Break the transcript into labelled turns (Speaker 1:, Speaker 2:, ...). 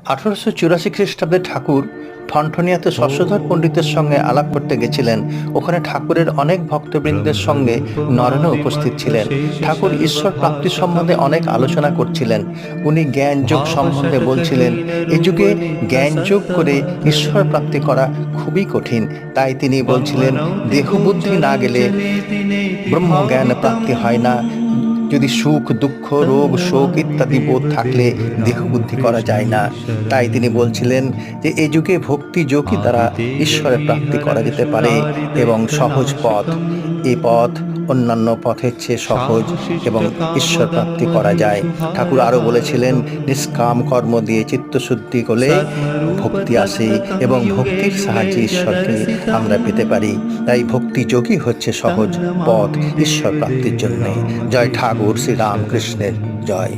Speaker 1: 1884 খ্রিস্টাব্দে ঠাকুর ঠনঠনিয়াতে শশধর পণ্ডিতের সঙ্গে আলাপ করতে গেছিলেন। ওখানে ঠাকুরের অনেক ভক্তবৃন্দের সঙ্গে নরেনও উপস্থিত ছিলেন। ঠাকুর ঈশ্বর প্রাপ্তি সম্বন্ধে অনেক আলোচনা করছিলেন। উনি জ্ঞান যোগ সম্বন্ধে বলছিলেন। এই যুগে জ্ঞান যোগ করে ঈশ্বর প্রাপ্তি করা খুবই কঠিন। তাই তিনি বলছিলেন, দেহবুদ্ধি না গেলে ব্রহ্মজ্ঞান প্রাপ্তি হয় না। যদি সুখ দুঃখ রোগ শোক ইত্যাদি বোধ থাকলে দেহবুদ্ধি করা যায় না। তাই তিনি বলছিলেন যে এই যুগে ভক্তি যোগই দ্বারা ঈশ্বরের প্রাপ্তি করা যেতে পারে এবং সহজ পথ। এই পথ অন্যান্য পথের চেয়ে সহজ এবং ঈশ্বর প্রাপ্তি করা যায়। ঠাকুর আরও বলেছিলেন, নিষ্কাম কর্ম দিয়ে চিত্তশুদ্ধি করলে ভক্তি আসে এবং ভক্তির সাহায্যে ঈশ্বরকে আমরা পেতে পারি। তাই ভক্তি যোগই হচ্ছে সহজ পথ ঈশ্বর প্রাপ্তির জন্য। জয় ঠাকুর শ্রী রামকৃষ্ণের জয়।